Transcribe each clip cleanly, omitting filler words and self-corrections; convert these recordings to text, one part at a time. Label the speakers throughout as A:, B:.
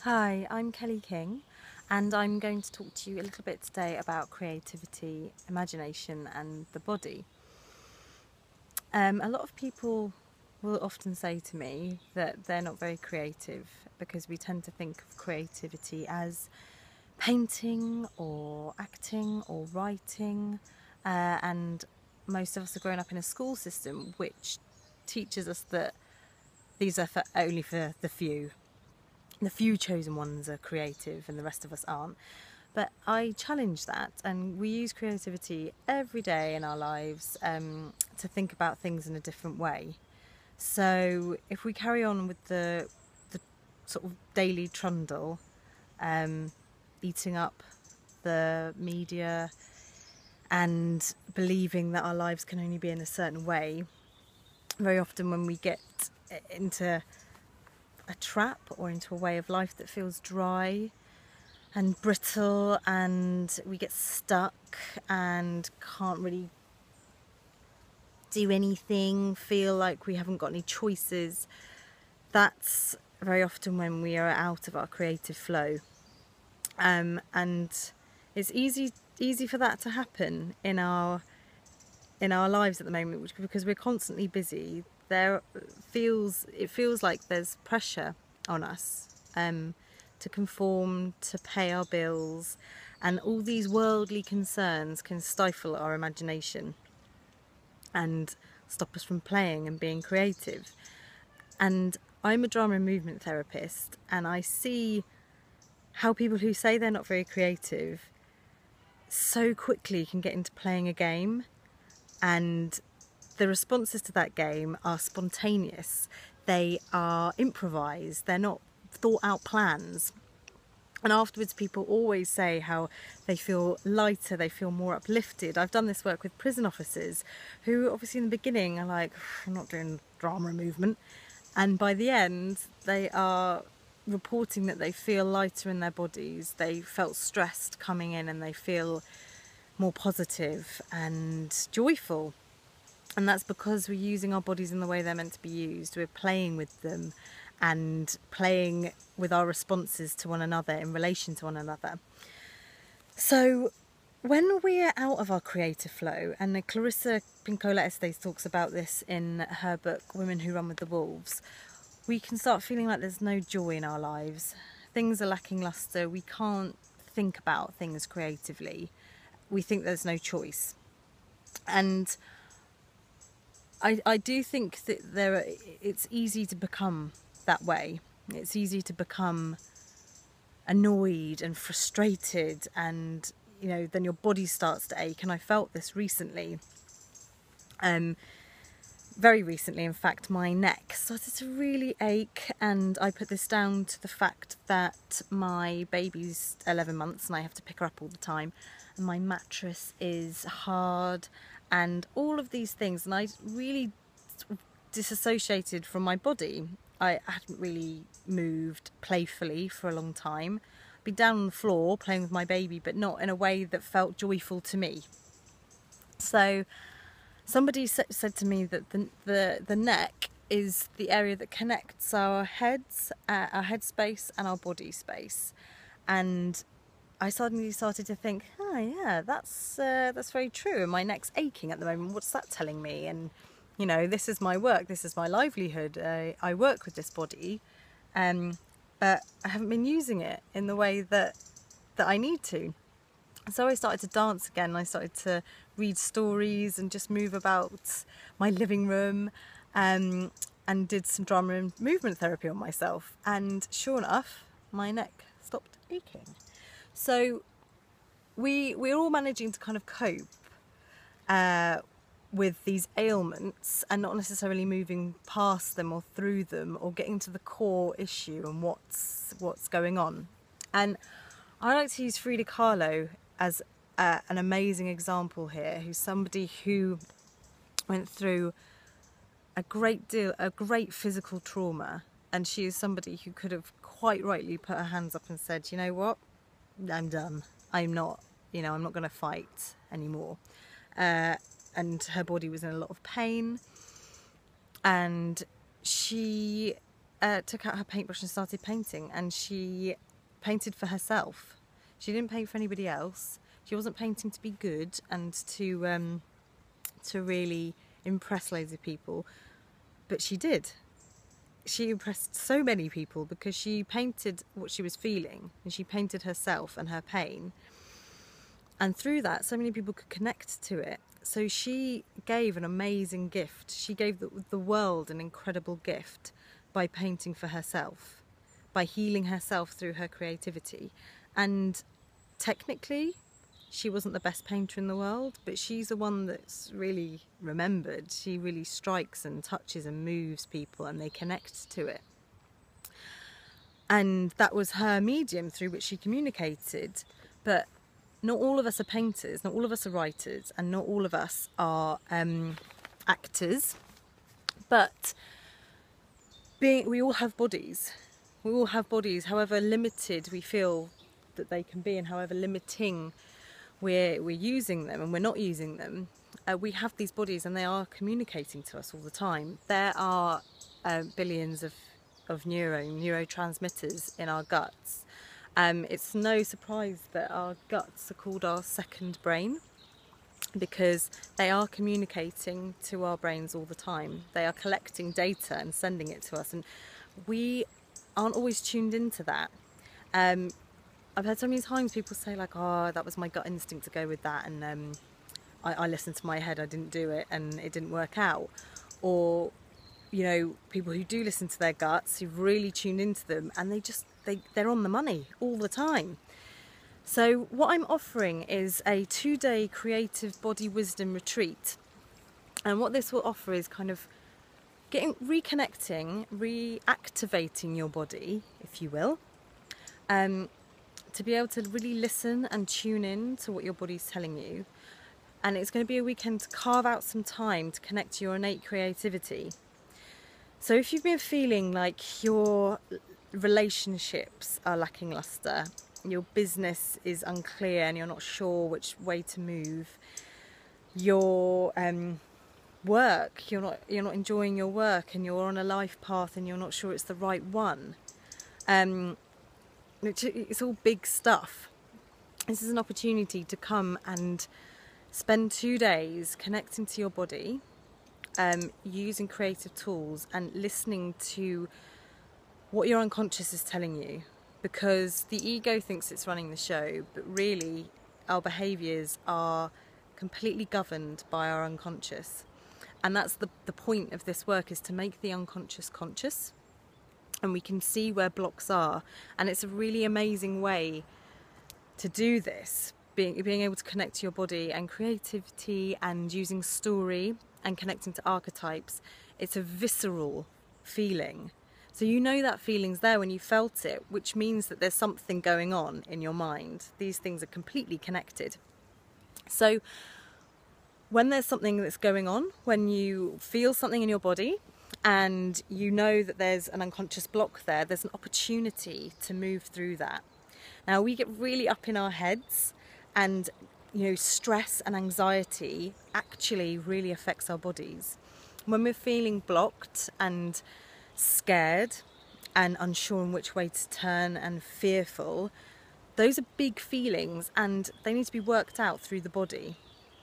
A: Hi, I'm Kelly King, and I'm going to talk to you a little bit today about creativity, imagination, and the body. A lot of people will often say to me that they're not very creative because we tend to think of creativity as painting or acting or writing, and most of us are growing up in a school system which teaches us that these are only for the few. The few chosen ones are creative and the rest of us aren't. But I challenge that, and we use creativity every day in our lives to think about things in a different way. So if we carry on with the sort of daily trundle, eating up the media and believing that our lives can only be in a certain way, very often when we get into a trap or into a way of life that feels dry and brittle, and we get stuck and can't really do anything, feel like we haven't got any choices, that's very often when we are out of our creative flow. And it's easy for that to happen in our lives at the moment, because we're constantly busy. It feels like there's pressure on us to conform, to pay our bills, and all these worldly concerns can stifle our imagination and stop us from playing and being creative. And I'm a drama and movement therapist, and I see how people who say they're not very creative so quickly can get into playing a game, and the responses to that game are spontaneous, they are improvised, they're not thought out plans. And afterwards people always say how they feel lighter, they feel more uplifted. I've done this work with prison officers who obviously in the beginning are like, I'm not doing drama and movement, and by the end they are reporting that they feel lighter in their bodies, they felt stressed coming in, and they feel more positive and joyful. And that's because we're using our bodies in the way they're meant to be used. We're playing with them and playing with our responses to one another in relation to one another. So when we're out of our creative flow, and Clarissa Pinkola Estes talks about this in her book Women Who Run with the Wolves, we can start feeling like there's no joy in our lives. Things are lacking lustre. We can't think about things creatively. We think there's no choice. And I do think that it's easy to become that way. It's easy to become annoyed and frustrated, and then your body starts to ache. And I felt this recently, very recently in fact. My neck started to really ache, and I put this down to the fact that my baby's 11 months and I have to pick her up all the time, and my mattress is hard and all of these things, and I really disassociated from my body. I hadn't really moved playfully for a long time. I'd be down on the floor playing with my baby, but not in a way that felt joyful to me. So somebody said to me that the neck is the area that connects our heads, our head space and our body space. And I suddenly started to think, oh yeah, that's very true. And my neck's aching at the moment. What's that telling me? And this is my work, this is my livelihood. I work with this body, but I haven't been using it in the way that I need to. So I started to dance again. I started to read stories and just move about my living room, and did some drama and movement therapy on myself. And sure enough, my neck stopped aching. So we're all managing to kind of cope with these ailments, and not necessarily moving past them or through them, or getting to the core issue and what's going on. And I like to use Frida Kahlo as an amazing example here, who's somebody who went through a great physical trauma, and she is somebody who could have quite rightly put her hands up and said, you know what, I'm done. I'm not going to fight anymore. And her body was in a lot of pain, and she took out her paintbrush and started painting, and she painted for herself. She didn't paint for anybody else. She wasn't painting to be good and to really impress loads of people, but she did. She impressed so many people because she painted what she was feeling, and she painted herself and her pain, and through that so many people could connect to it. So she gave an amazing gift. She gave the world an incredible gift by painting for herself, by healing herself through her creativity. And technically she wasn't the best painter in the world, but she's the one that's really remembered. She really strikes and touches and moves people, and they connect to it. And that was her medium through which she communicated. But not all of us are painters, not all of us are writers, and not all of us are actors. But we all have bodies. We all have bodies, however limited we feel that they can be, and however limiting we're using them and we're not using them. We have these bodies, and they are communicating to us all the time. There are billions of neurotransmitters in our guts. It's no surprise that our guts are called our second brain, because they are communicating to our brains all the time. They are collecting data and sending it to us, and we aren't always tuned into that. I've heard so many times people say like, oh, that was my gut instinct to go with that, and I listened to my head, I didn't do it, and it didn't work out. Or, you know, people who do listen to their guts, who've really tuned into them, and they're on the money all the time. So what I'm offering is a 2-day creative body wisdom retreat. And what this will offer is kind of reconnecting, reactivating your body, if you will, to be able to really listen and tune in to what your body's telling you. And it's going to be a weekend to carve out some time to connect to your innate creativity. So if you've been feeling like your relationships are lacking luster, your business is unclear and you're not sure which way to move, your work, you're not enjoying your work, and you're on a life path and you're not sure it's the right one, it's all big stuff. This is an opportunity to come and spend 2 days connecting to your body, using creative tools and listening to what your unconscious is telling you, because the ego thinks it's running the show, but really our behaviours are completely governed by our unconscious. And that's the point of this work, is to make the unconscious conscious, and we can see where blocks are. And it's a really amazing way to do this, being able to connect to your body and creativity, and using story and connecting to archetypes. It's a visceral feeling. So you know that feeling's there when you felt it, which means that there's something going on in your mind. These things are completely connected. So when there's something that's going on, when you feel something in your body and you know that there's an unconscious block there, there's an opportunity to move through that. Now, we get really up in our heads, and stress and anxiety actually really affects our bodies. When we're feeling blocked and scared and unsure on which way to turn and fearful, those are big feelings, and they need to be worked out through the body.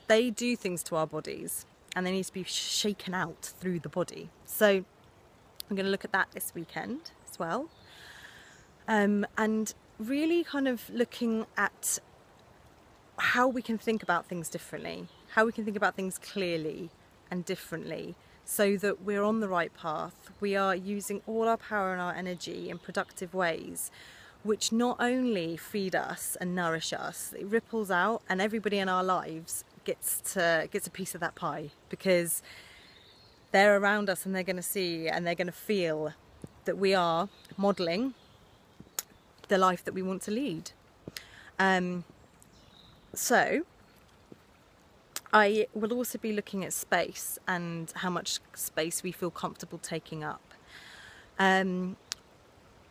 A: They do things to our bodies, and they need to be shaken out through the body. So I'm going to look at that this weekend as well, and really kind of looking at how we can think about things differently, how we can think about things clearly and differently, so that we're on the right path. We are using all our power and our energy in productive ways, which not only feed us and nourish us, it ripples out, and everybody in our lives gets a piece of that pie, because they're around us and they're going to see and they're going to feel that we are modelling the life that we want to lead. So I will also be looking at space and how much space we feel comfortable taking up.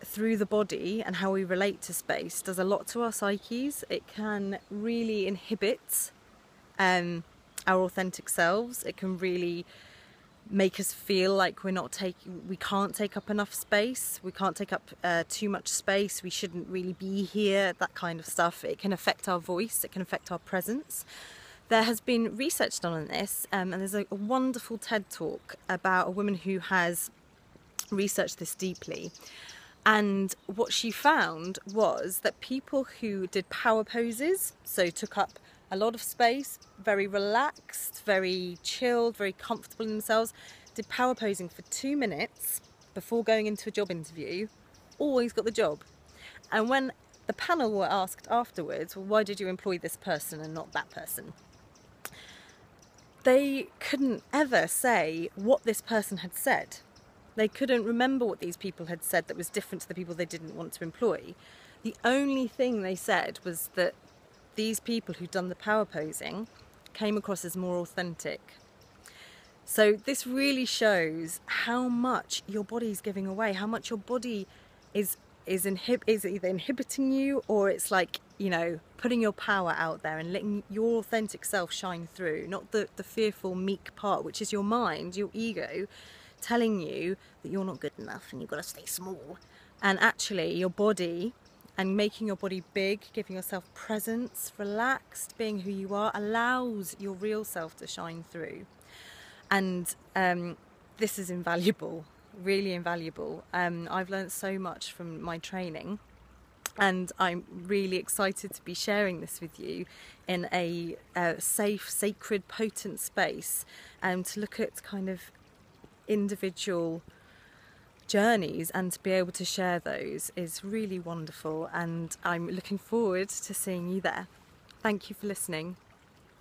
A: Through the body and how we relate to space does a lot to our psyches. It can really inhibit our authentic selves. It can really make us feel like we can't take up enough space, we can't take up too much space, we shouldn't really be here, that kind of stuff. It can affect our voice, it can affect our presence. There has been research done on this, and there's a wonderful TED talk about a woman who has researched this deeply. And what she found was that people who did power poses, so took up a lot of space, very relaxed, very chilled, very comfortable in themselves, did power posing for 2 minutes before going into a job interview, always got the job. And when the panel were asked afterwards, well, why did you employ this person and not that person? They couldn't ever say what this person had said. They couldn't remember what these people had said that was different to the people they didn't want to employ. The only thing they said was that these people who'd done the power posing came across as more authentic. So this really shows how much your body's giving away, how much your body is either inhibiting you, or it's like, you know, putting your power out there and letting your authentic self shine through, not the fearful, meek part, which is your mind, your ego, telling you that you're not good enough and you've got to stay small. And actually your body, and making your body big, giving yourself presence, relaxed, being who you are, allows your real self to shine through. And this is invaluable, really invaluable. I've learned so much from my training, and I'm really excited to be sharing this with you in a safe, sacred, potent space, and to look at kind of individual journeys and to be able to share those is really wonderful, and I'm looking forward to seeing you there. Thank you for listening.